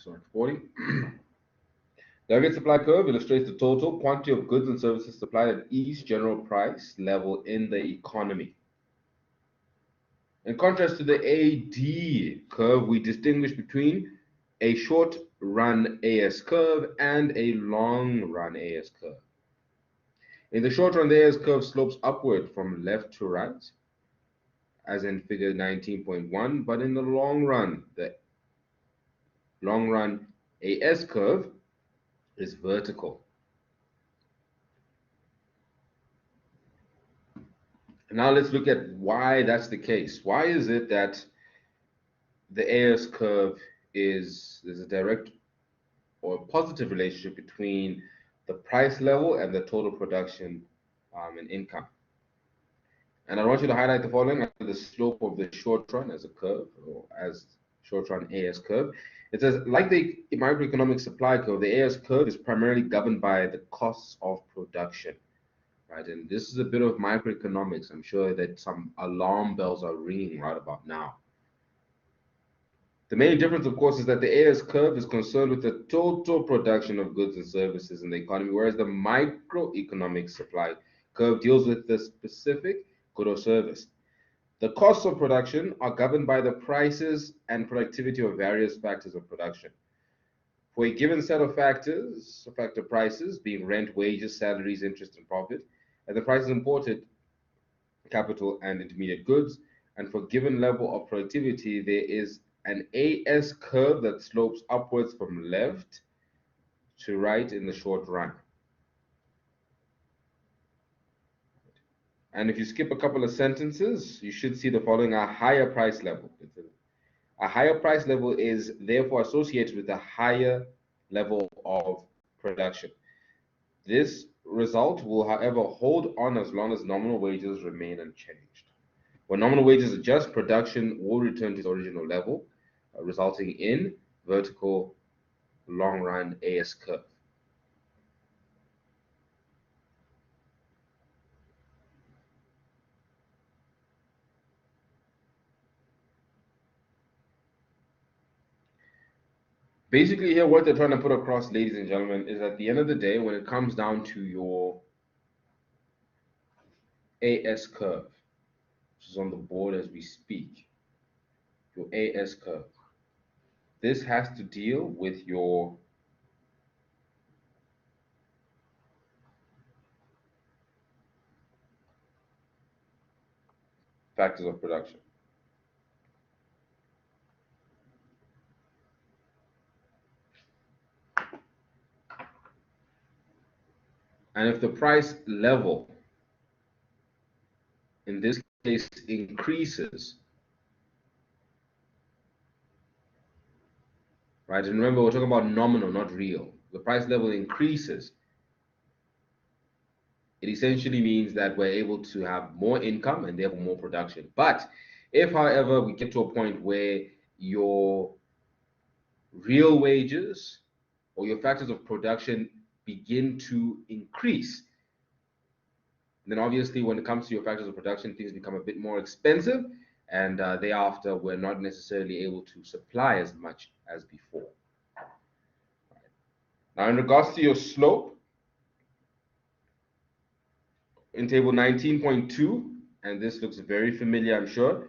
start recording. The aggregate supply curve illustrates the total quantity of goods and services supplied at each general price level in the economy. In contrast to the AD curve, we distinguish between a short-run AS curve and a long-run AS curve. In the short run, the AS curve slopes upward from left to right, as in figure 19.1, but in the long run, the long run AS curve is vertical. Now let's look at why that's the case. Why is it that the AS curve there's a direct or positive relationship between the price level and the total production and income? And I want you to highlight the following: the slope of the short run as a curve, or as short run AS curve. It says, like the microeconomic supply curve, the AS curve is primarily governed by the costs of production, right? And this is a bit of microeconomics. I'm sure that some alarm bells are ringing right about now. The main difference, of course, is that the AS curve is concerned with the total production of goods and services in the economy, whereas the microeconomic supply curve deals with the specific good or service. The costs of production are governed by the prices and productivity of various factors of production. For a given set of factors, factor prices being rent, wages, salaries, interest, and profit, and the prices imported, capital, and intermediate goods, and for a given level of productivity, there is an AS curve that slopes upwards from left to right in the short run. And if you skip a couple of sentences, you should see the following: a higher price level. A higher price level is therefore associated with a higher level of production. This result will, however, hold on as long as nominal wages remain unchanged. When nominal wages adjust, production will return to its original level, resulting in vertical long-run AS curve. Basically here, what they're trying to put across, ladies and gentlemen, is at the end of the day, when it comes down to your AS curve, which is on the board as we speak, your AS curve, this has to deal with your factors of production. And if the price level, in this case, increases, right? And remember, we're talking about nominal, not real. The price level increases. It essentially means that we're able to have more income and therefore more production. But if, however, we get to a point where your real wages or your factors of production begin to increase, then obviously when it comes to your factors of production, things become a bit more expensive, and thereafter we're not necessarily able to supply as much as before. Now, in regards to your slope, in table 19.2, and this looks very familiar, I'm sure,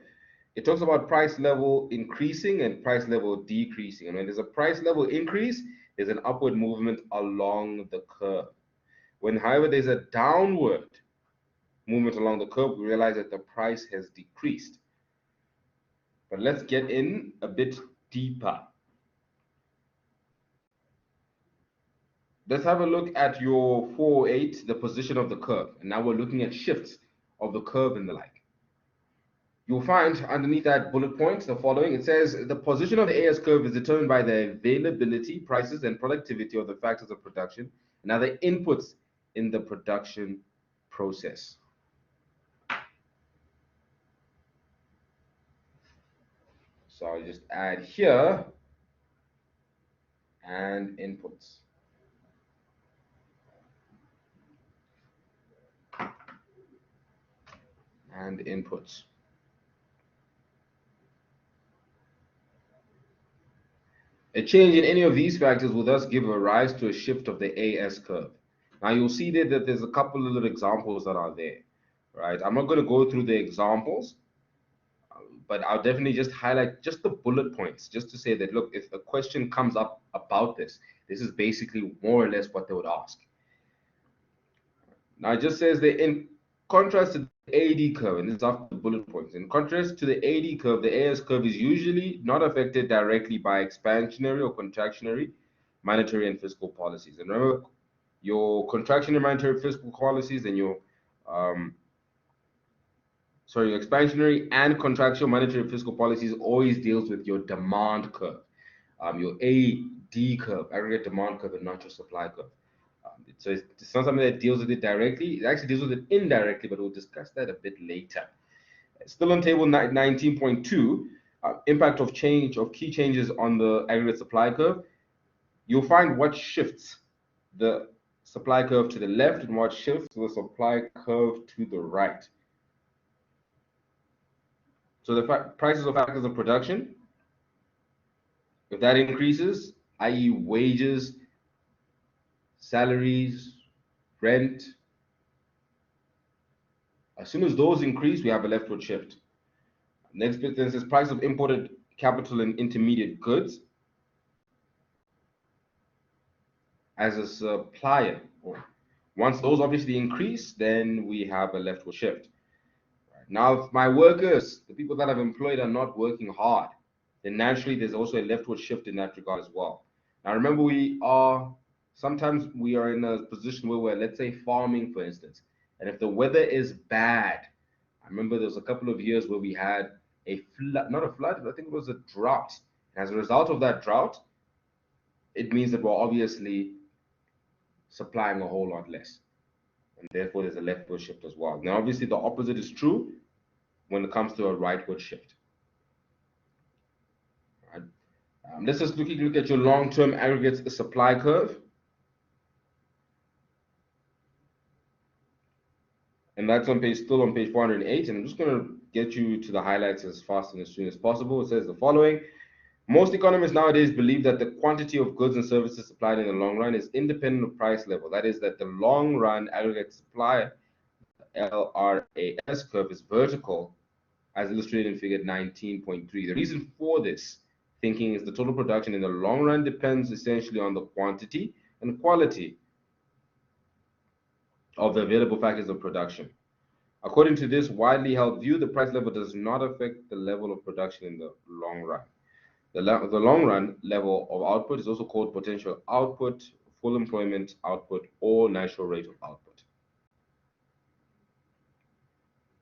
it talks about price level increasing and price level decreasing. And when there's a price level increase, there's an upward movement along the curve. When, however, there's a downward movement along the curve, we realize that the price has decreased. But let's get in a bit deeper. Let's have a look at your 408, the position of the curve. And now we're looking at shifts of the curve and the like. You'll find underneath that bullet point the following. It says the position of the AS curve is determined by the availability, prices, and productivity of the factors of production and other inputs in the production process. So I'll just add here and inputs. And inputs. A change in any of these factors will thus give a rise to a shift of the AS curve. Now you'll see there that there's a couple of little examples that are there, right? I'm not going to go through the examples, but I'll definitely just highlight just the bullet points, just to say that, look, if a question comes up about this, this is basically more or less what they would ask. Now it just says that in contrast to the AD curve, and this is after the bullet points, in contrast to the AD curve, the AS curve is usually not affected directly by expansionary or contractionary monetary and fiscal policies. And remember, your contractionary monetary fiscal policies and your your expansionary and contractual monetary fiscal policies always deals with your demand curve, your AD curve, aggregate demand curve, and not your supply curve. So it's not something that deals with it directly. It actually deals with it indirectly, but we'll discuss that a bit later. Still on table 19.2, impact of change of key changes on the aggregate supply curve. You'll find what shifts the supply curve to the left and what shifts the supply curve to the right. So the prices of factors of production, if that increases, i.e. wages, salaries, rent, as soon as those increase, we have a leftward shift. Next bit then says price of imported capital and intermediate goods as a supplier. Once those obviously increase, then we have a leftward shift. Now, if my workers, the people that I've employed, are not working hard, then naturally there's also a leftward shift in that regard as well. Now, remember, sometimes we are in a position where we're, let's say, farming, for instance, and if the weather is bad, I remember there was a couple of years where we had a flood, not a flood, I think it was a drought. And as a result of that drought, it means that we're obviously supplying a whole lot less. And therefore, there's a leftward shift as well. Now, obviously, the opposite is true when it comes to a rightward shift. Right? Let's just look at your long-term aggregate supply curve. And that's still on page 408. And I'm just going to get you to the highlights as fast and as soon as possible. It says the following. Most economists nowadays believe that the quantity of goods and services supplied in the long run is independent of price level. That is, that the long run aggregate supply LRAS curve is vertical, as illustrated in figure 19.3. The reason for this thinking is the total production in the long run depends essentially on the quantity and quality of the available factors of production. According to this widely held view, the price level does not affect the level of production in the long run. The long run level of output is also called potential output, full employment output, or natural rate of output.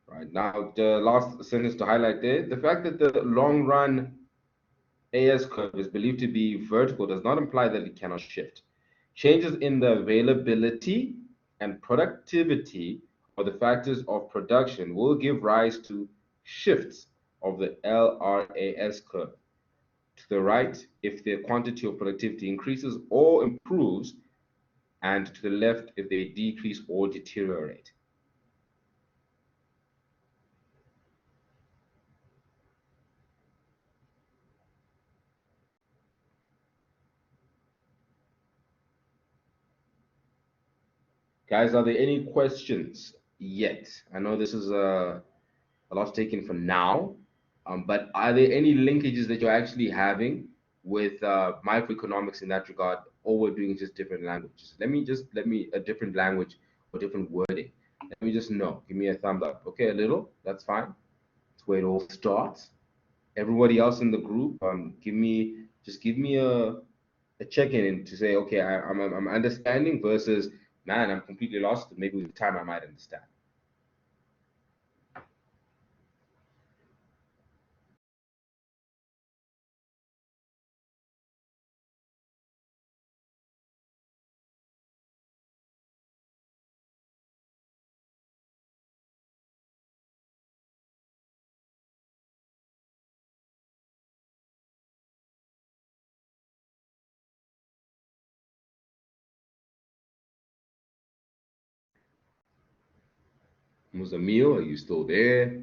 Right now, the last sentence to highlight there, the fact that the long run AS curve is believed to be vertical does not imply that it cannot shift. Changes in the availability and productivity of the factors of production will give rise to shifts of the LRAS curve to the right if the quantity of productivity increases or improves, and to the left if they decrease or deteriorate. Guys, are there any questions yet? I know this is a lot taken for now, but are there any linkages that you're actually having with microeconomics in that regard, or we're doing just different languages? Let me a different language or different wording. Let me just know. Give me a thumbs up. Okay, a little. That's fine. That's where it all starts. Everybody else in the group, give me a check-in to say, okay, I'm understanding versus, man, I'm completely lost. Maybe with time I might understand. Muzamil, are you still there?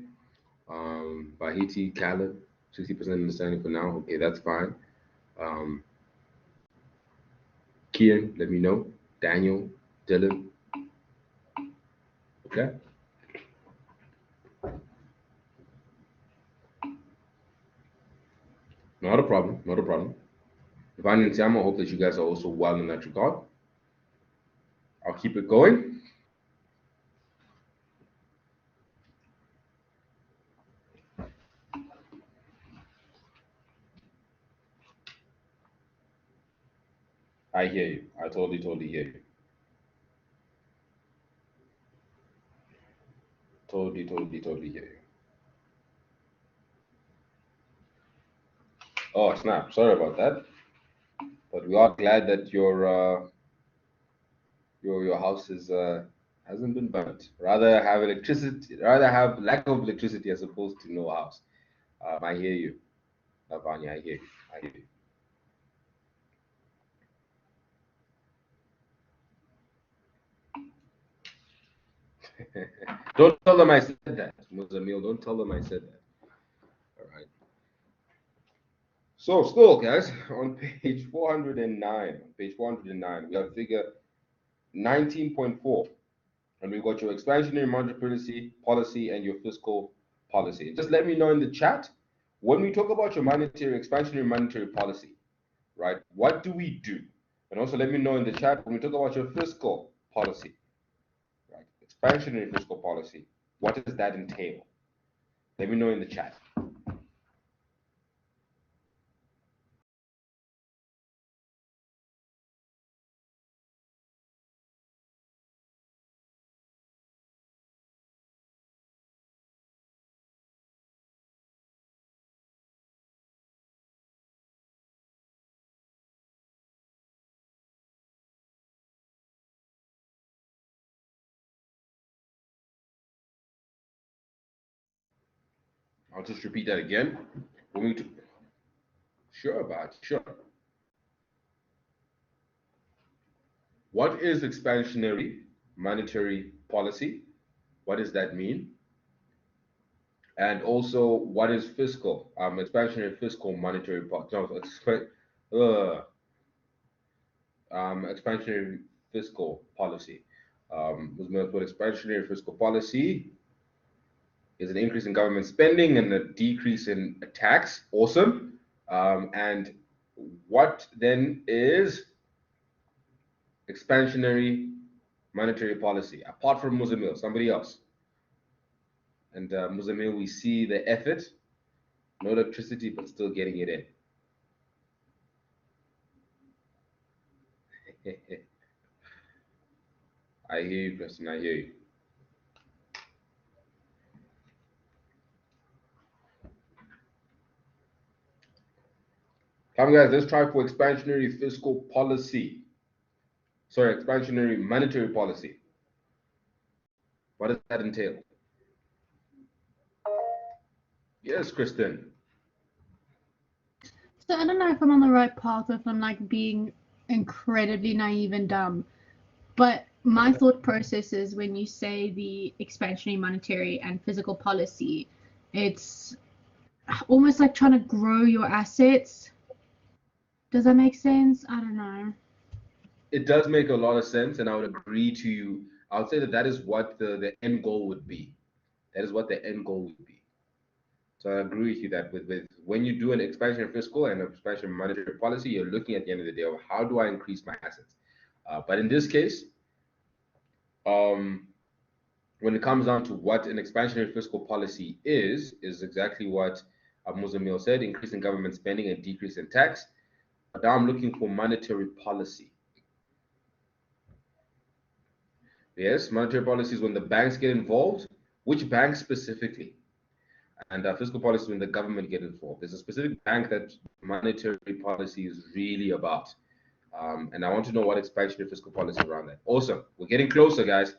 Bahiti, Khaled, 60% understanding for now. Okay, that's fine. Kian, let me know. Daniel, Dylan. Okay. Not a problem. Not a problem. Vanya and Sam, I hope that you guys are also well in that regard. I'll keep it going. I hear you. I totally hear you. Totally hear you. Oh, snap. Sorry about that. But we are glad that your house is hasn't been burnt. Rather have lack of electricity as opposed to no house. I hear you, Vanya. I hear you. I hear you. Don't tell them I said that, Muzamil. Don't tell them I said that. All right. So still, guys, on page 409, we have figure 19.4, and we've got your expansionary monetary policy and your fiscal policy. Just let me know in the chat when we talk about your expansionary monetary policy, right? What do we do? And also let me know in the chat when we talk about your fiscal policy, right? Expansionary fiscal policy. What does that entail? Let me know in the chat. I'll just repeat that again. When we sure. What is expansionary monetary policy? What does that mean? And also, what is fiscal? Expansionary fiscal monetary policy. Expansionary fiscal policy. What expansionary fiscal policy is an increase in government spending and a decrease in tax. Awesome. And what then is expansionary monetary policy? Apart from Muzamil, somebody else. And Muzamil, we see the effort, no electricity, but still getting it in. I hear you, Preston. I hear you. Come, guys, let's try for expansionary fiscal policy. Sorry, expansionary monetary policy. What does that entail? Yes, Kristen. So I don't know if I'm on the right path or if I'm like being incredibly naive and dumb, but my thought process is when you say the expansionary monetary and physical policy, it's almost like trying to grow your assets. Does that make sense? I don't know. It does make a lot of sense, and I would agree to you. I would say that is what the end goal would be. That is what the end goal would be. So I agree with you that with when you do an expansion fiscal and expansion monetary policy, you're looking at the end of the day of how do I increase my assets. But in this case, um, when it comes down to what an expansionary fiscal policy is exactly what Muzamil said: increase in government spending and decrease in tax. But now I'm looking for monetary policy. Yes, monetary policy is when the banks get involved. Which banks specifically? And fiscal policy is when the government get involved. There's a specific bank that monetary policy is really about. And I want to know what expansionary fiscal policy around that. Awesome. We're getting closer, guys.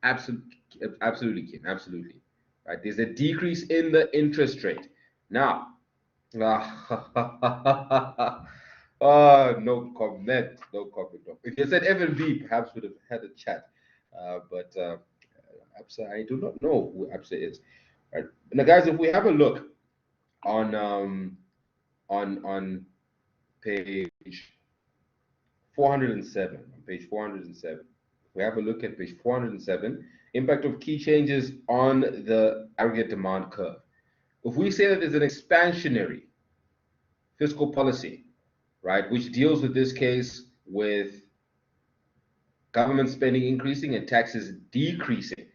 Absolutely, absolutely, Kim. Absolutely. Right. There's a decrease in the interest rate. Now, no comment. No comment. No. If you said FNB, perhaps would have had a chat. But ABSA, I do not know who ABSA is. Right. Now, guys, if we have a look on on page 407, on page 407. We have a look at page 407, impact of key changes on the aggregate demand curve. If we say that there's an expansionary fiscal policy, right, which deals with this case with government spending increasing and taxes decreasing,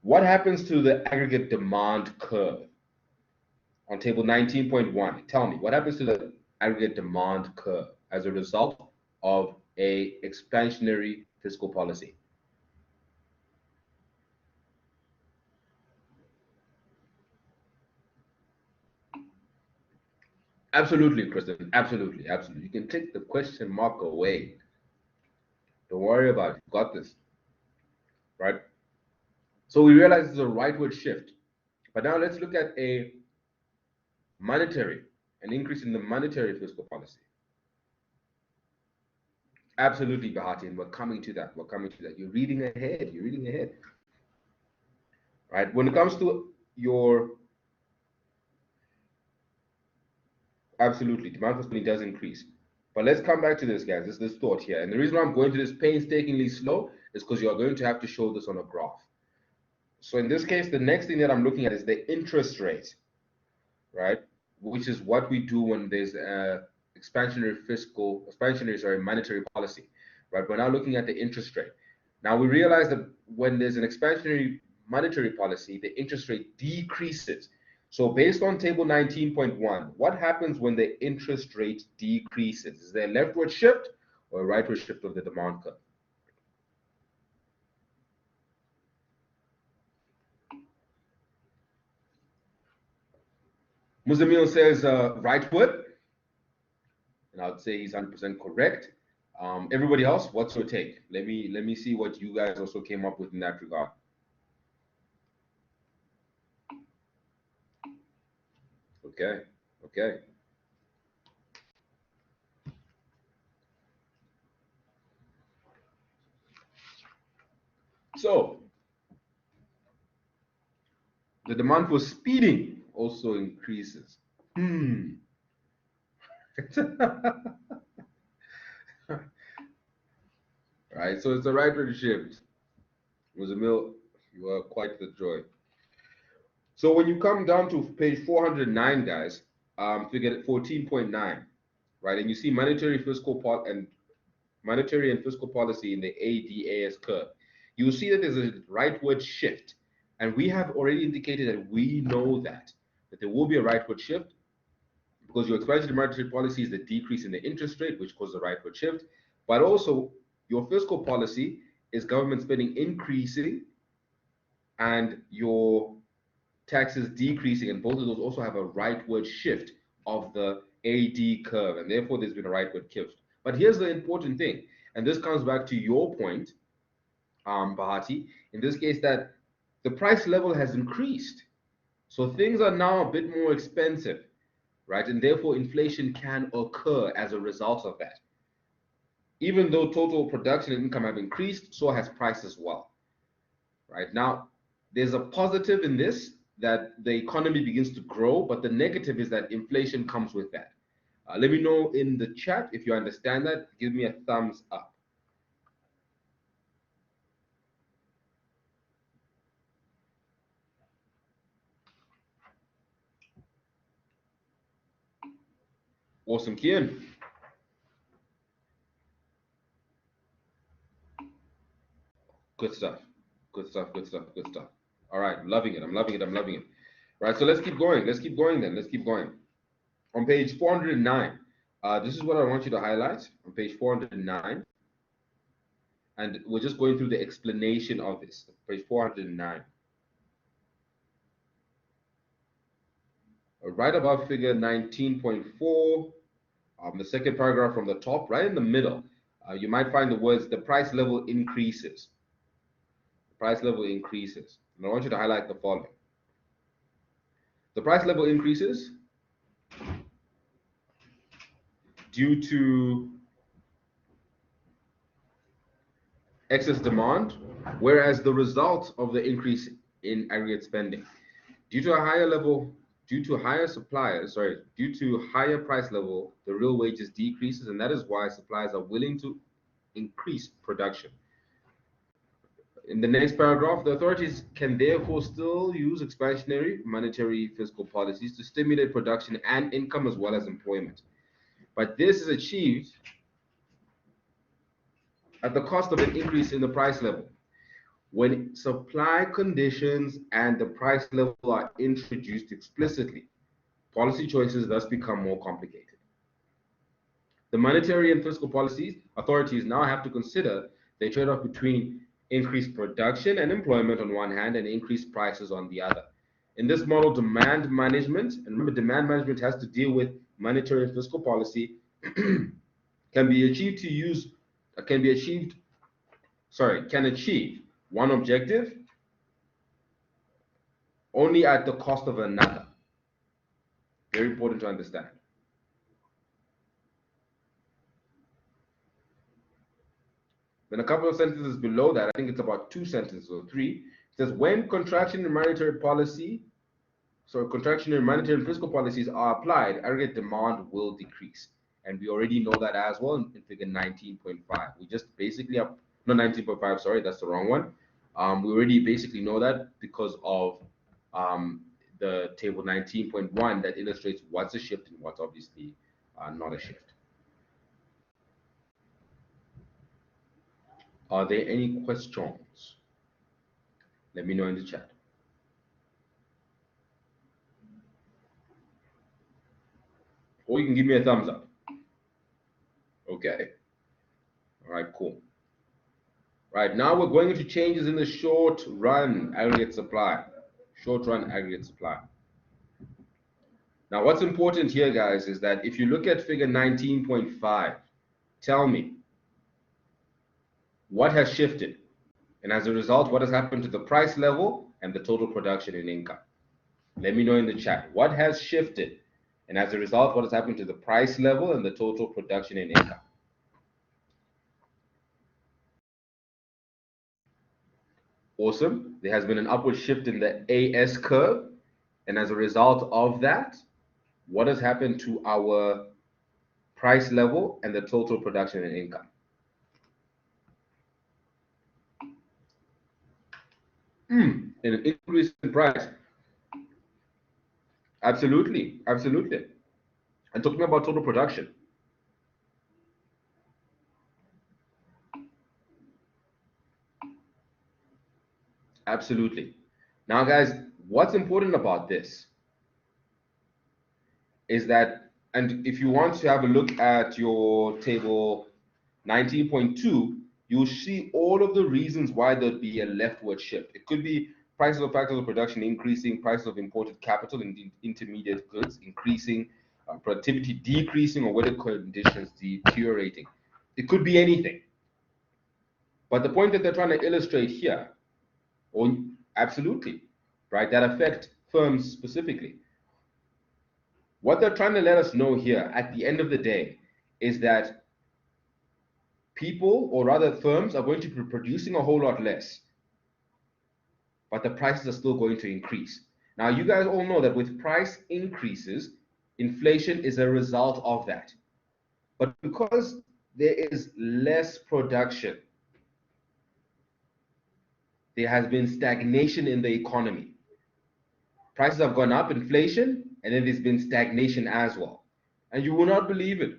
what happens to the aggregate demand curve on table 19.1? Tell me, what happens to the aggregate demand curve as a result of a expansionary fiscal policy? Absolutely, Kristen. Absolutely, absolutely. You can take the question mark away. Don't worry about it. You got this, right? So we realize it's a rightward shift. But now let's look at an increase in the monetary fiscal policy. Absolutely, Bahati, and we're coming to that. We're coming to that. You're reading ahead. You're reading ahead, right? When it comes to your absolutely, demand for spending does increase. But let's come back to this, guys. This thought here. And the reason why I'm going to this painstakingly slow is because you're going to have to show this on a graph. So in this case, the next thing that I'm looking at is the interest rate, right? Which is what we do when there's monetary policy, right? We're now looking at the interest rate. Now we realize that when there's an expansionary monetary policy, the interest rate decreases. So based on table 19.1, what happens when the interest rate decreases? Is there a leftward shift or a rightward shift of the demand curve? Muzamil says rightward, and I'd say he's 100% correct. Everybody else, what's your take? Let me see what you guys also came up with in that regard. Okay, okay. So the demand for speeding also increases. Right, so it's a rightward shift. Muzamil, you are quite the joy. So when you come down to page 409, guys, figure 14.9, right, and you see monetary and fiscal policy in the ADAS curve, you'll see that there's a rightward shift. And we have already indicated that we know that there will be a rightward shift because your expansionary monetary policy is the decrease in the interest rate, which causes a rightward shift. But also, your fiscal policy is government spending increasing and your taxes decreasing, and both of those also have a rightward shift of the AD curve, and therefore there's been a rightward shift. But here's the important thing, and this comes back to your point, Bahati, in this case, that the price level has increased. So things are now a bit more expensive, right? And therefore inflation can occur as a result of that. Even though total production and income have increased, so has price as well, right? Now, there's a positive in this, that the economy begins to grow, but the negative is that inflation comes with that. Let me know in the chat if you understand that. Give me a thumbs up. Awesome, Kian. Good stuff. Good stuff. Good stuff. Good stuff. All right, I'm loving it. I'm loving it. I'm loving it. All right, so let's keep going. Let's keep going then. Let's keep going. On page 409, this is what I want you to highlight on page 409. And we're just going through the explanation of this. Page 409. Right above figure 19.4, the second paragraph from the top, right in the middle, you might find the words, the price level increases. The price level increases. And I want you to highlight the following. The price level increases due to excess demand, whereas the result of the increase in aggregate spending, due to a higher level due to due to higher price level, the real wages decreases, and that is why suppliers are willing to increase production. In the next paragraph, the authorities can therefore still use expansionary monetary fiscal policies to stimulate production and income as well as employment. But this is achieved at the cost of an increase in the price level. When supply conditions and the price level are introduced explicitly, policy choices thus become more complicated. The monetary and fiscal policies authorities now have to consider the trade-off between increased production and employment on one hand and increased prices on the other. In this model, demand management, and remember, demand management has to deal with monetary and fiscal policy, can achieve one objective only at the cost of another. Very important to understand. Then a couple of sentences below that, I think it's about 2 sentences or 3, it says when contraction in monetary and fiscal policies are applied, aggregate demand will decrease. And we already know that as well in figure 19.5. We just basically have, no, 19.5, sorry, that's the wrong one. We already basically know that because of the table 19.1 that illustrates what's a shift and what's obviously not a shift. Are there any questions? Let me know in the chat. Or you can give me a thumbs up. Okay. All right, cool. Right, now we're going into changes in the short run aggregate supply. Short run aggregate supply. Now, what's important here, guys, is that if you look at figure 19.5, tell me what has shifted. And as a result, what has happened to the price level and the total production and income? Let me know in the chat. What has shifted? And as a result, what has happened to the price level and the total production and income? Awesome. There has been an upward shift in the AS curve. And as a result of that, what has happened to our price level and the total production and income? An increase in price. Absolutely, absolutely. I'm talking about total production. Absolutely. Now, guys, what's important about this is that, and if you want to have a look at your table 19.2, you'll see all of the reasons why there'd be a leftward shift. It could be prices of factors of production increasing, prices of imported capital and intermediate goods increasing, productivity decreasing, or weather conditions deteriorating. It could be anything. But the point that they're trying to illustrate here, or absolutely, right, that affect firms specifically. What they're trying to let us know here at the end of the day is that people, or rather firms, are going to be producing a whole lot less, but the prices are still going to increase. Now, you guys all know that with price increases, inflation is a result of that. But because there is less production, there has been stagnation in the economy. Prices have gone up, inflation, and then there's been stagnation as well. And you will not believe it.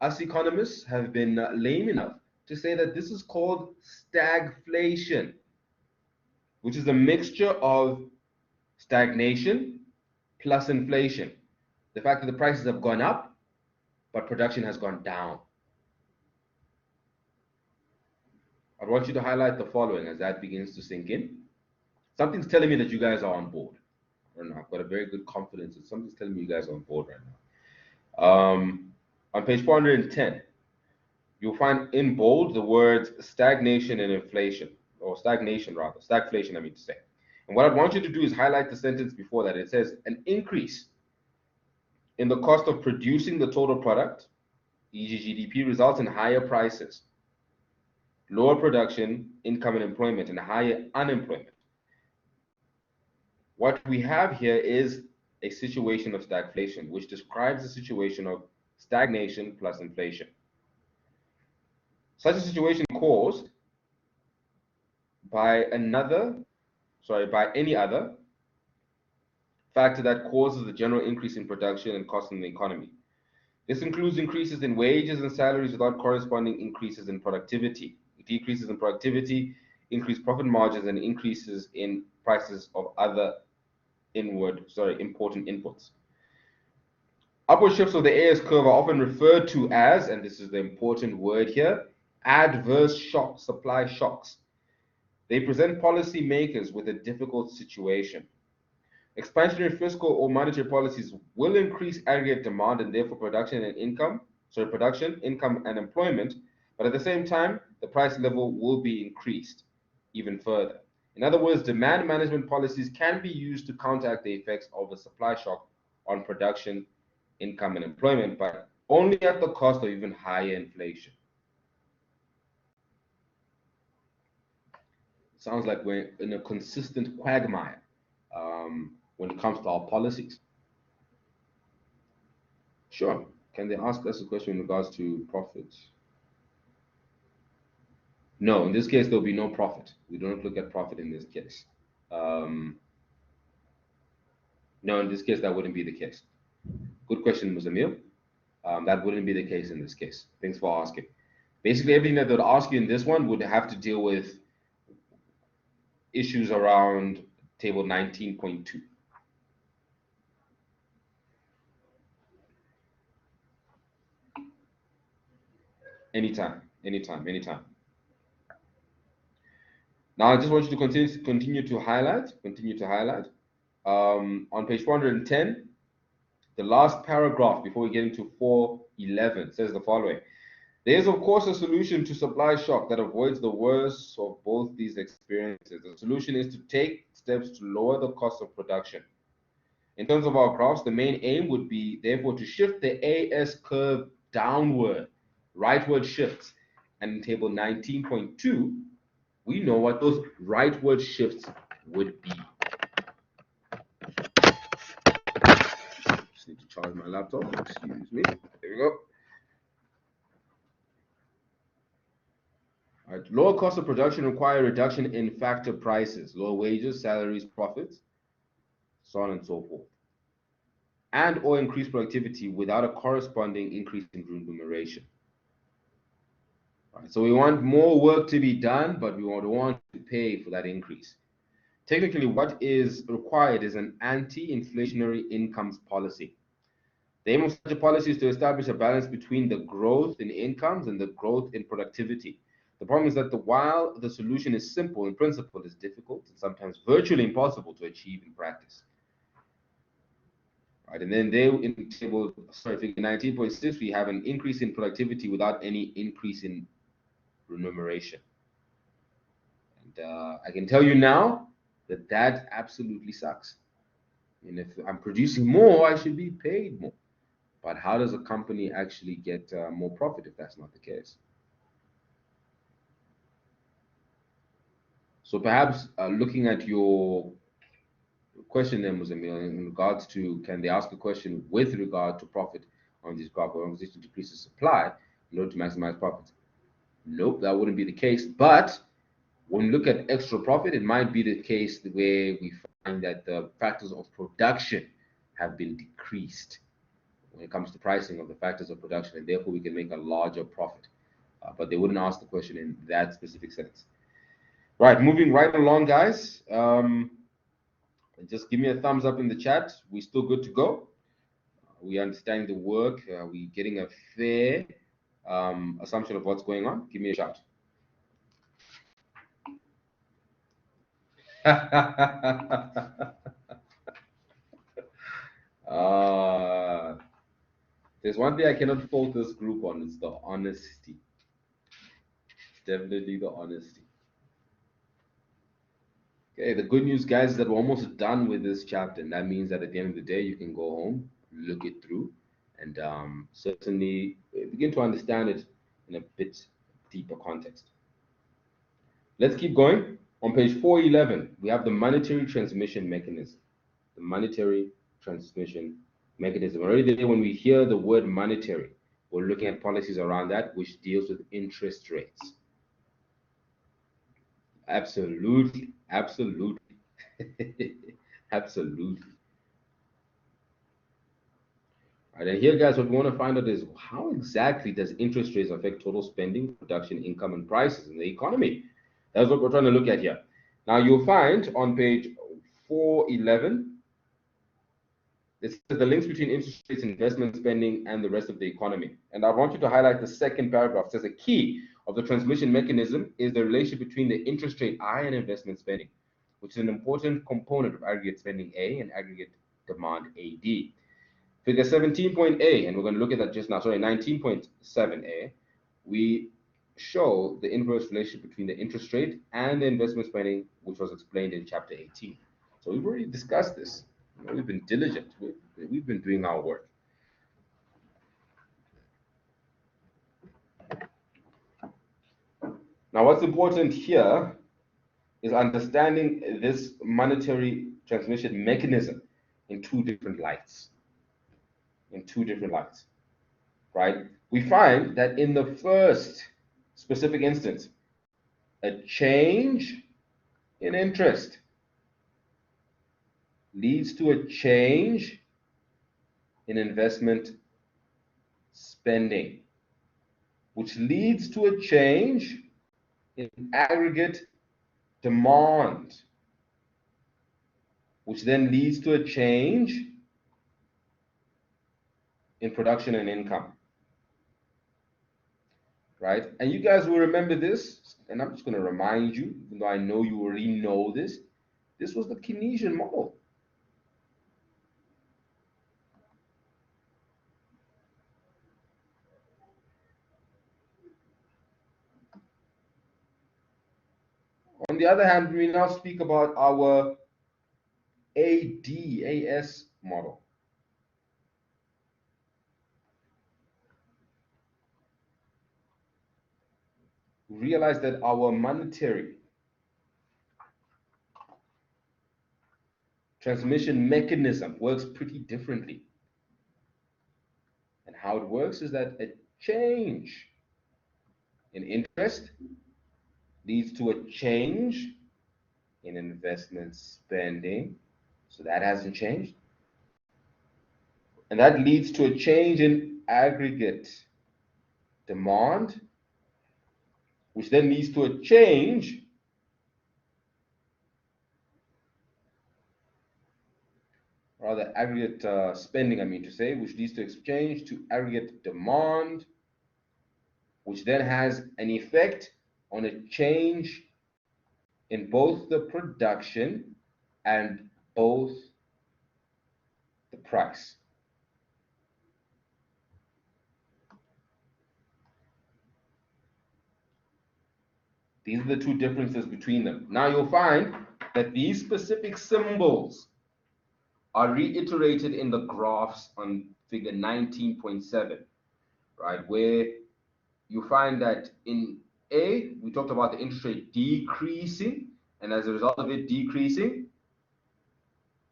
Us economists have been lame enough to say that this is called stagflation, which is a mixture of stagnation plus inflation. The fact that the prices have gone up, but production has gone down. I want you to highlight the following as that begins to sink in. Something's telling me that you guys are on board. I don't know, I've got a very good confidence that something's telling me you guys are on board right now. On page 410, you'll find in bold the words stagnation and inflation, or stagnation rather, stagflation, I mean to say. And what I want you to do is highlight the sentence before that. It says an increase in the cost of producing the total product, e.g. GDP, results in higher prices, lower production, income and employment, and higher unemployment. What we have here is a situation of stagflation, which describes a situation of stagnation plus inflation. Such a situation caused by any other factor that causes the general increase in production and cost in the economy. This includes increases in wages and salaries without corresponding increases in productivity. Decreases in productivity, increased profit margins, and increases in prices of other important inputs. Upward shifts of the AS curve are often referred to as, and this is the important word here, adverse supply shocks. They present policymakers with a difficult situation. Expansionary fiscal or monetary policies will increase aggregate demand and therefore production, income and employment, but at the same time, the price level will be increased even further. In other words, demand management policies can be used to counteract the effects of a supply shock on production, income, and employment, but only at the cost of even higher inflation. Sounds like we're in a consistent quagmire when it comes to our policies. Sure. Can they ask us a question in regards to profits? No, in this case, there'll be no profit. We don't look at profit in this case. No, in this case, that wouldn't be the case. Good question, Muzamil. That wouldn't be the case in this case. Thanks for asking. Basically, everything that they'd ask you in this one would have to deal with issues around table 19.2. Anytime. Now, I just want you to continue to highlight. On page 410, the last paragraph before we get into 411 says the following. There is, of course, a solution to supply shock that avoids the worst of both these experiences. The solution is to take steps to lower the cost of production. In terms of our graphs, the main aim would be, therefore, to shift the AS curve downward, rightward shifts. And in table 19.2, we know what those rightward shifts would be. Just need to charge my laptop. Excuse me. There we go. All right. Lower cost of production require reduction in factor prices, lower wages, salaries, profits, so on and so forth, and or increased productivity without a corresponding increase in remuneration. All right. So we want more work to be done, but we don't want to pay for that increase. Technically, what is required is an anti-inflationary incomes policy. The aim of such a policy is to establish a balance between the growth in incomes and the growth in productivity. The problem is that while the solution is simple in principle, it's difficult and sometimes virtually impossible to achieve in practice. Right, and then there in figure 19.6, we have an increase in productivity without any increase in remuneration. And I can tell you now that absolutely sucks. And if I'm producing more, I should be paid more. But how does a company actually get more profit if that's not the case? So perhaps looking at your question there, Muzamil, in regards to, can they ask a question with regard to profit on this graph, or organization decreases supply in order to maximize profits? Nope, that wouldn't be the case. But when we look at extra profit, it might be the case where we find that the factors of production have been decreased when it comes to pricing of the factors of production, and therefore we can make a larger profit. But they wouldn't ask the question in that specific sense. Right, moving right along, guys. Just give me a thumbs up in the chat. We're still good to go. We understand the work. We're getting a fair assumption of what's going on. Give me a shout. There's one thing I cannot fault this group on, it's the honesty. Definitely the honesty. Okay, the good news, guys, is that we're almost done with this chapter, and that means that at the end of the day, you can go home, look it through, and certainly begin to understand it in a bit deeper context. Let's keep going. On page 411, we have the monetary transmission mechanism. The monetary transmission mechanism. Already there, when we hear the word monetary, we're looking at policies around that, which deals with interest rates. Absolutely, absolutely, absolutely. All right, and here, guys, what we want to find out is how exactly does interest rates affect total spending, production, income, and prices in the economy? That's what we're trying to look at here. Now, you'll find on page 411, it says the links between interest rates, investment spending, and the rest of the economy. And I want you to highlight the second paragraph. It says a key of the transmission mechanism is the relationship between the interest rate I and investment spending, which is an important component of aggregate spending A and aggregate demand AD. Figure 17.A, and we're going to look at that just now, sorry, 19.7A, we show the inverse relationship between the interest rate and the investment spending, which was explained in chapter 18. So we've already discussed this. You know, we've been diligent. We've been doing our work. Now, what's important here is understanding this monetary transmission mechanism in two different lights. In two different lights, right? We find that in the first specific instance, a change in interest leads to a change in investment spending, which leads to a change in aggregate demand, which then leads to a change in production and income, right? And you guys will remember this, and I'm just going to remind you, even though I know you already know this, this was the Keynesian model. On the other hand, we now speak about our ADAS model. We realize that our monetary transmission mechanism works pretty differently. And how it works is that a change in interest leads to a change in investment spending. So that hasn't changed. And that leads to a change in aggregate demand, which then leads to a change rather aggregate spending, I mean to say, which leads to exchange to aggregate demand, which then has an effect on a change in both the production and both the price. These are the two differences between them. Now you'll find that these specific symbols are reiterated in the graphs on figure 19.7, right, where you find that in A, we talked about the interest rate decreasing, and as a result of it decreasing,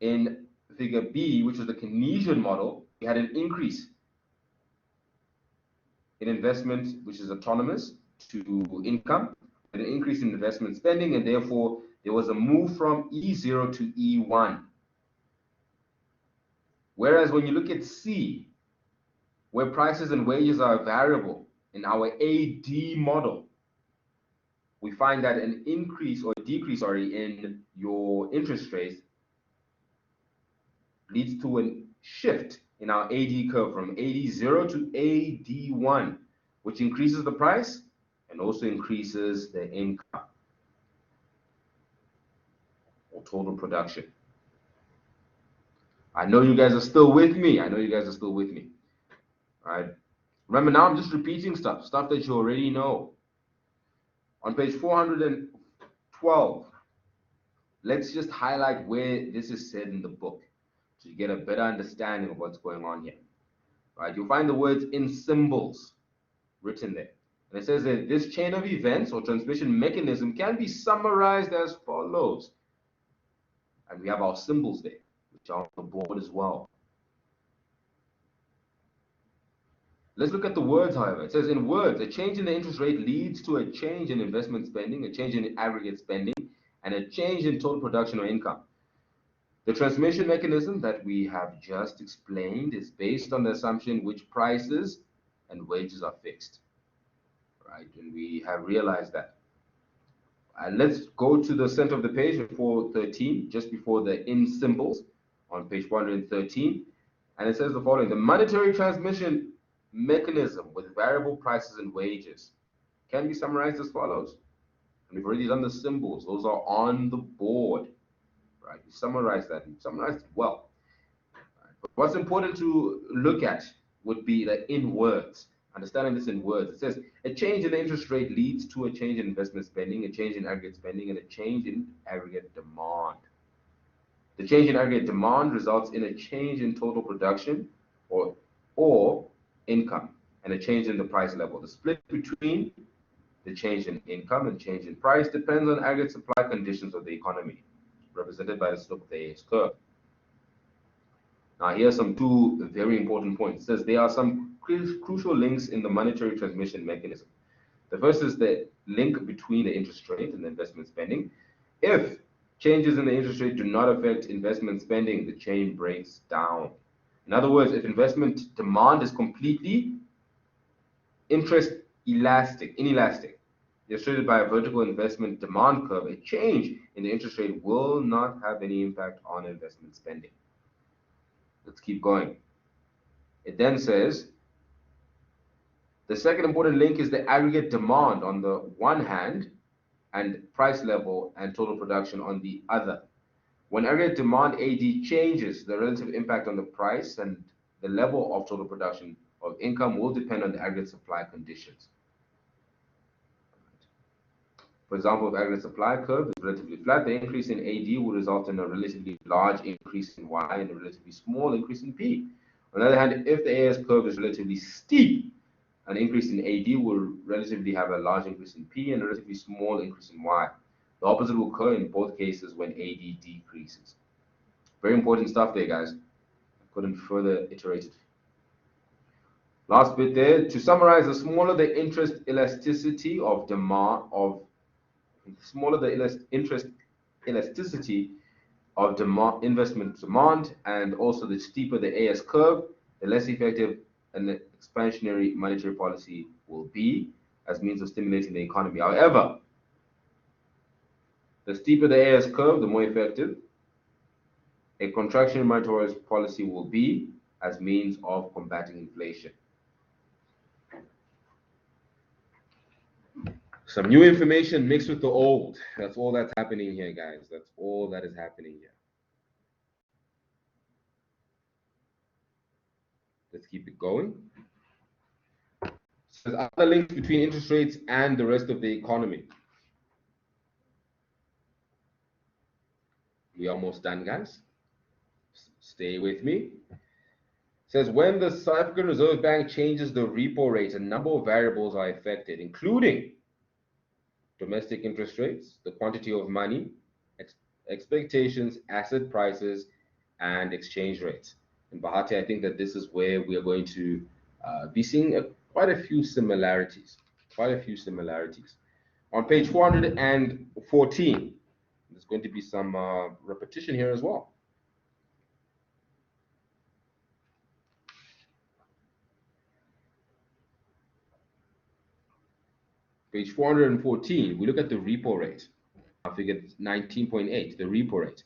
in figure B, which was the Keynesian model, we had an increase in investment, which is autonomous to income, an increase in investment spending, and therefore there was a move from E0 to E1. Whereas when you look at C, where prices and wages are variable in our AD model, we find that an increase or decrease, in your interest rates leads to a shift in our AD curve from AD0 to AD1, which increases the price and also increases the income or total production. I know you guys are still with me. I know you guys are still with me. All right. Remember, now I'm just repeating stuff that you already know. On page 412, let's just highlight where this is said in the book so you get a better understanding of what's going on here. Right? You'll find the words in symbols written there. And it says that this chain of events or transmission mechanism can be summarized as follows. And we have our symbols there, which on the board as well. Let's look at the words, however. It says in words, a change in the interest rate leads to a change in investment spending, a change in aggregate spending, and a change in total production or income. The transmission mechanism that we have just explained is based on the assumption which prices and wages are fixed, right? And we have realized that. Let's go to the center of the page before 13, just before the in symbols on page 113. And it says the following: the monetary transmission mechanism with variable prices and wages can be summarized as follows. And we've already done the symbols, those are on the board, right? We summarized that, and summarized it well. Right? But what's important to look at would be the in words. Understanding this in words, it says a change in the interest rate leads to a change in investment spending, a change in aggregate spending, and a change in aggregate demand. The change in aggregate demand results in a change in total production or income, and a change in the price level. The split between the change in income and change in price depends on aggregate supply conditions of the economy, represented by the slope of the AS curve. Now, here are some two very important points. It says there are some crucial links in the monetary transmission mechanism. The first is the link between the interest rate and the investment spending. If changes in the interest rate do not affect investment spending, the chain breaks down. In other words, if investment demand is completely interest inelastic, illustrated by a vertical investment demand curve, a change in the interest rate will not have any impact on investment spending. Let's keep going. It then says, the second important link is the aggregate demand on the one hand and price level and total production on the other. When aggregate demand AD changes, the relative impact on the price and the level of total production of income will depend on the aggregate supply conditions. For example, if aggregate supply curve is relatively flat, the increase in AD will result in a relatively large increase in Y and a relatively small increase in P. On the other hand, if the AS curve is relatively steep, an increase in AD will relatively have a large increase in P and a relatively small increase in Y. The opposite will occur in both cases when AD decreases. Very important stuff there, guys. I couldn't further iterate it. Last bit there. To summarize, the smaller the interest elasticity of demand investment demand, and also the steeper the AS curve, the less effective an expansionary monetary policy will be as means of stimulating the economy. However, the steeper the AS curve, the more effective a contractionary monetary policy will be as means of combating inflation. Some new information mixed with the old. That's all that's happening here, guys. That's all that is happening here. Let's keep it going. So there's other links between interest rates and the rest of the economy. We're almost done, guys. Stay with me. It says when the South African Reserve Bank changes the repo rate, a number of variables are affected, including domestic interest rates, the quantity of money, expectations, asset prices, and exchange rates. And Bahati, I think that this is where we are going to be seeing quite a few similarities. On page 414, there's going to be some repetition here as well. Page 414, we look at the repo rate. Figure 19.8, the repo rate.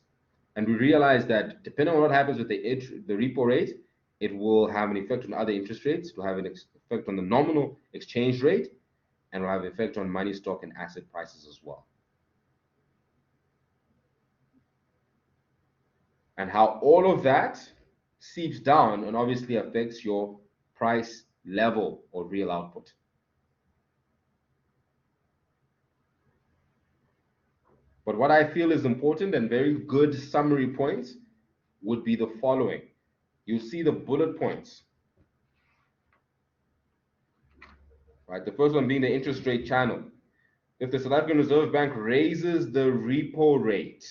And we realize that depending on what happens with the repo rate, it will have an effect on other interest rates, it will have an effect on the nominal exchange rate, and will have an effect on money, stock, and asset prices as well. And how all of that seeps down and obviously affects your price level or real output. But what I feel is important and very good summary points would be the following. You see the bullet points, right? The first one being the interest rate channel. If the South African Reserve Bank raises the repo rate,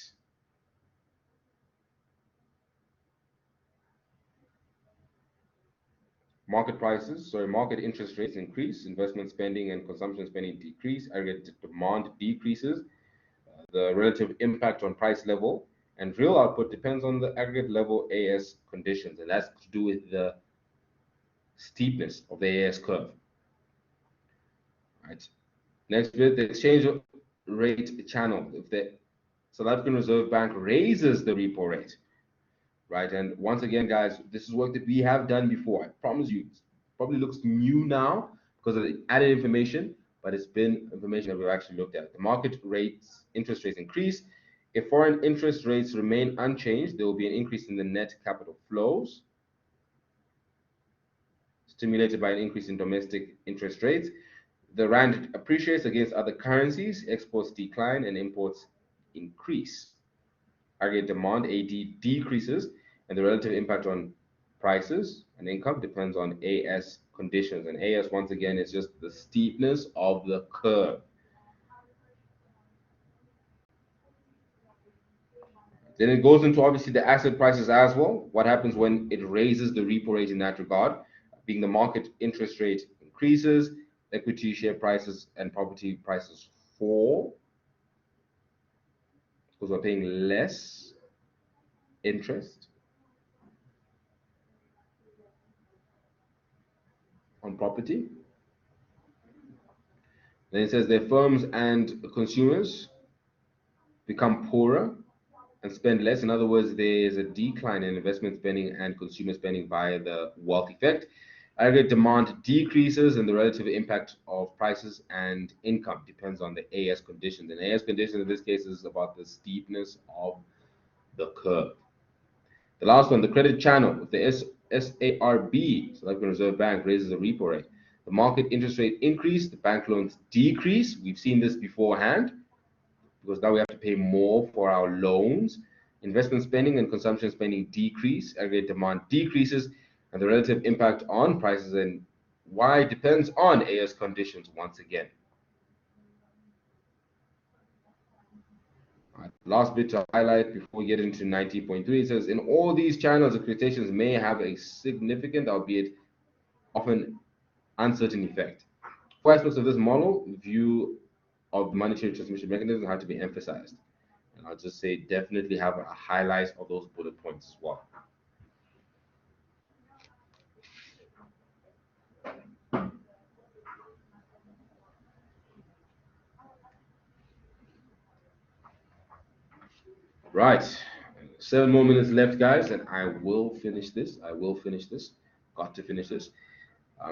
market interest rates increase, investment spending and consumption spending decrease, aggregate demand decreases, the relative impact on price level, and real output depends on the aggregate level AS conditions, and that's to do with the steepness of the AS curve. Right. Next bit, the exchange rate channel. If the South African Reserve Bank raises the repo rate, right? And once again, guys, this is work that we have done before. I promise you, it probably looks new now because of the added information, but it's been information that we've actually looked at. The market rates, interest rates increase. If foreign interest rates remain unchanged, there will be an increase in the net capital flows, stimulated by an increase in domestic interest rates. The rand appreciates against other currencies, exports decline, and imports increase. Aggregate demand, AD, decreases, and the relative impact on prices and income depends on AS conditions. And AS, once again, is just the steepness of the curve. Then it goes into obviously the asset prices as well. What happens when it raises the repo rate in that regard? Being the market interest rate increases, equity share prices and property prices fall because we're paying less interest on property. Then it says their firms and consumers become poorer and spend less. In other words, there's a decline in investment spending and consumer spending via the wealth effect. Aggregate demand decreases, and the relative impact of prices and income depends on the AS conditions. And AS conditions in this case is about the steepness of the curve. The last one, the credit channel, with the SARB, South African Reserve Bank, raises the repo rate. The market interest rate increase, the bank loans decrease. We've seen this beforehand because now we have to pay more for our loans. Investment spending and consumption spending decrease, aggregate demand decreases, and the relative impact on prices and Y depends on AS conditions once again. Last bit to highlight before we get into 90.3, it says, in all these channels, expectations may have a significant, albeit often uncertain effect. Four aspects of this model view of monetary transmission mechanism have to be emphasized. And I'll just say definitely have a highlight of those bullet points as well. Right, 7 more minutes left, guys, and I will finish this. Got to finish this.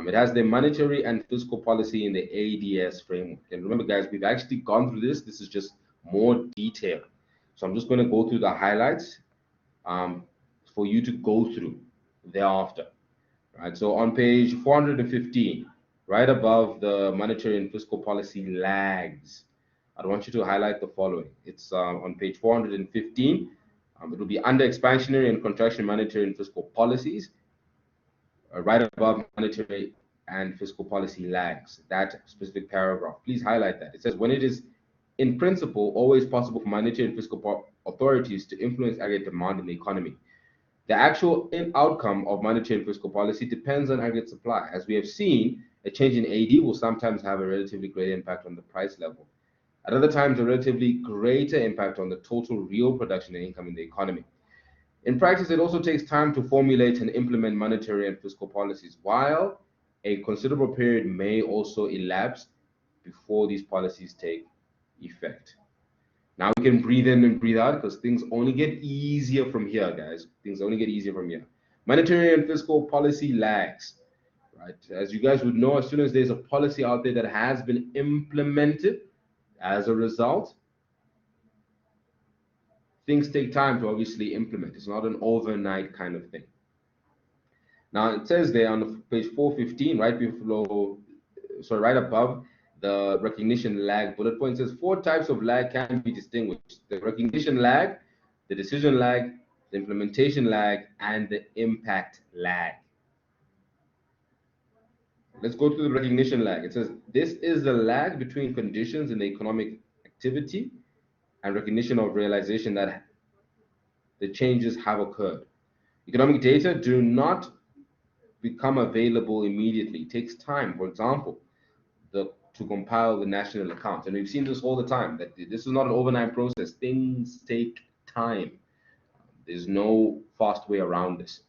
It has the monetary and fiscal policy in the ADS framework. And remember, guys, we've actually gone through this. This is just more detail. So I'm just going to go through the highlights for you to go through thereafter. Right. So on page 415, right above the monetary and fiscal policy lags, I want you to highlight the following. It's on page 415. It will be under expansionary and contraction monetary and fiscal policies. Right above monetary and fiscal policy lags, that specific paragraph. Please highlight that. It says, when it is in principle always possible for monetary and fiscal authorities to influence aggregate demand in the economy, the actual outcome of monetary and fiscal policy depends on aggregate supply. As we have seen, a change in AD will sometimes have a relatively great impact on the price level. At other times, a relatively greater impact on the total real production and income in the economy. In practice, it also takes time to formulate and implement monetary and fiscal policies, while a considerable period may also elapse before these policies take effect. Now we can breathe in and breathe out because things only get easier from here, guys. Things only get easier from here. Monetary and fiscal policy lags, right? As you guys would know, as soon as there's a policy out there that has been implemented as a result, things take time to obviously implement. It's not an overnight kind of thing. Now it says there on page 415, right above the recognition lag bullet point, says 4 types of lag can be distinguished: the recognition lag, the decision lag, the implementation lag, and the impact lag. Let's go to the recognition lag. It says this is the lag between conditions in the economic activity and recognition of realization that the changes have occurred. Economic data do not become available immediately. It takes time. For example, to compile the national accounts. And we've seen this all the time, that this is not an overnight process. Things take time. There's no fast way around this.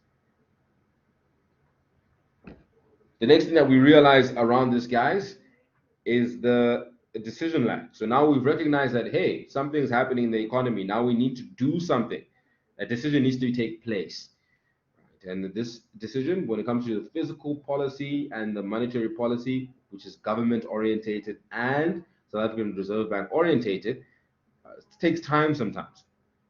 The next thing that we realize around this, guys, is the decision lag. So now we've recognized that, hey, something's happening in the economy. Now we need to do something. A decision needs to take place. And this decision, when it comes to the fiscal policy and the monetary policy, which is government orientated and South African Reserve Bank orientated, it takes time sometimes.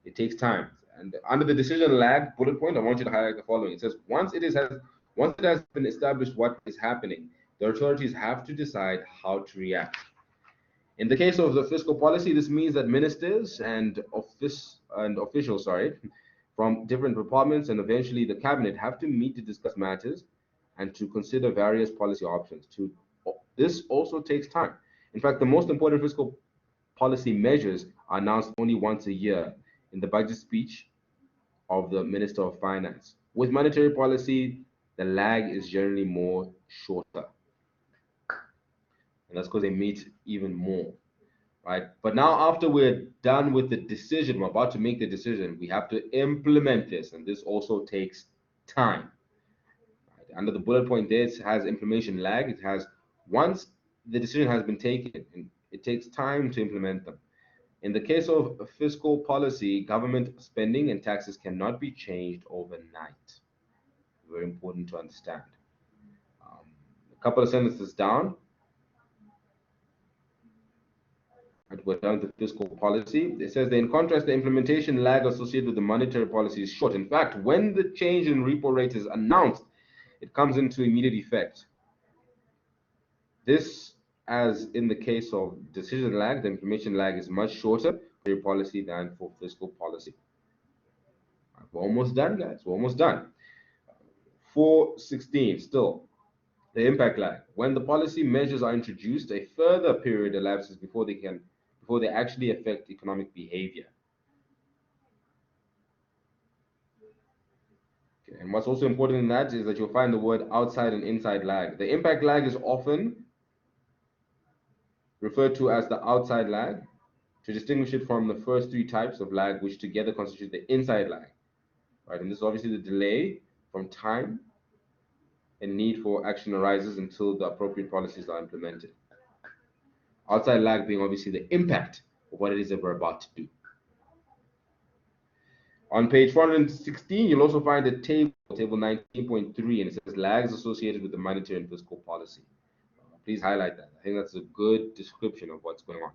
It takes time. And under the decision lag bullet point, I want you to highlight the following. It says once it has been established what is happening, the authorities have to decide how to react. In the case of the fiscal policy, this means that ministers and officials, from different departments and eventually the cabinet have to meet to discuss matters and to consider various policy options. This also takes time. In fact, the most important fiscal policy measures are announced only once a year in the budget speech of the Minister of Finance. With monetary policy, the lag is generally more shorter. And that's because they meet even more, right? But now, after we're done with the decision, we're about to make the decision, we have to implement this, and this also takes time. Right? Under the bullet point there, it has implementation lag. It has once the decision has been taken, and it takes time to implement them. In the case of fiscal policy, government spending and taxes cannot be changed overnight. Very important to understand. A couple of sentences down, and we're down to fiscal policy. It says that in contrast, the implementation lag associated with the monetary policy is short. In fact, when the change in repo rate is announced, it comes into immediate effect. This, as in the case of decision lag, the implementation lag is much shorter for policy than for fiscal policy. We're almost done, guys. We're almost done. 416, still, the impact lag. When the policy measures are introduced, a further period elapses before they actually affect economic behavior. Okay. And what's also important in that is that you'll find the word outside and inside lag. The impact lag is often referred to as the outside lag to distinguish it from the first three types of lag, which together constitute the inside lag. Right? And this is obviously the delay from time and need for action arises until the appropriate policies are implemented. Outside lag being obviously the impact of what it is that we're about to do. On page 416, you'll also find a table 19.3, and it says lags associated with the monetary and fiscal policy. Please highlight that. I think that's a good description of what's going on.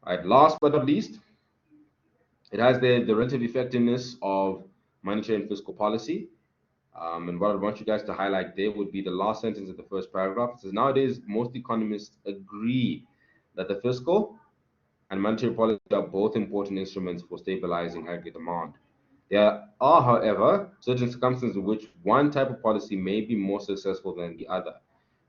All right, last but not least, it has the relative effectiveness of monetary and fiscal policy. And what I want you guys to highlight there would be the last sentence of the first paragraph. It says, nowadays, most economists agree that the fiscal and monetary policy are both important instruments for stabilizing aggregate demand. There are, however, certain circumstances in which one type of policy may be more successful than the other.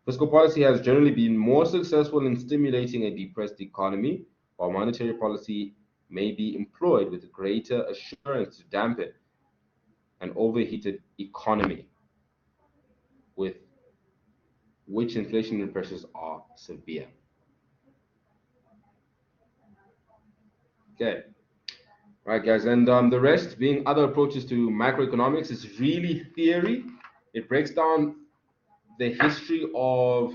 Fiscal policy has generally been more successful in stimulating a depressed economy, while monetary policy may be employed with greater assurance to dampen an overheated economy, with which inflationary pressures are severe. Okay, right, guys, and the rest being other approaches to macroeconomics is really theory. It breaks down the history of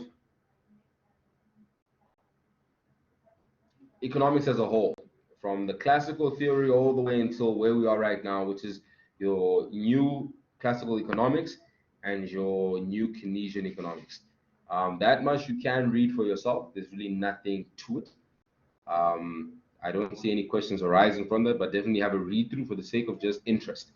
economics as a whole, from the classical theory all the way until where we are right now, which is your new classical economics and your new Keynesian economics. That much you can read for yourself. There's really nothing to it. I don't see any questions arising from that, but definitely have a read through for the sake of just interest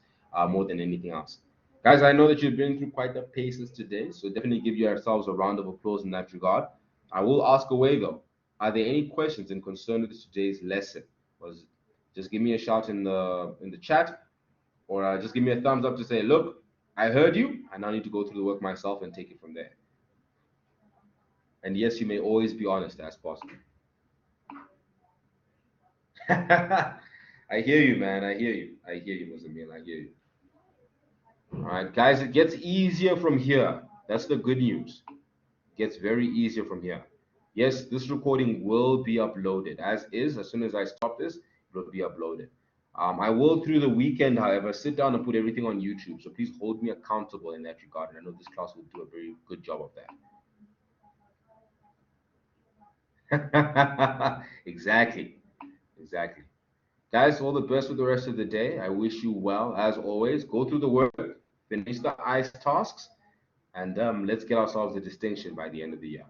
more than anything else. Guys, I know that you've been through quite the paces today, so definitely give yourselves a round of applause in that regard. I will ask away though, are there any questions in concern with today's lesson? Just give me a shout in the chat, or just give me a thumbs up to say, look, I heard you. I now need to go through the work myself and take it from there. And yes, you may always be honest as possible. I hear you, man. I hear you, Mozambique. I hear you. All right, guys, it gets easier from here. That's the good news. It gets very easier from here. Yes, this recording will be uploaded as is. As soon as I stop this, it will be uploaded. I will through the weekend, however, sit down and put everything on YouTube. So please hold me accountable in that regard. And I know this class will do a very good job of that. Exactly. Exactly. Guys, all the best with the rest of the day. I wish you well as always. Go through the work, finish the ICE tasks, and let's get ourselves a distinction by the end of the year.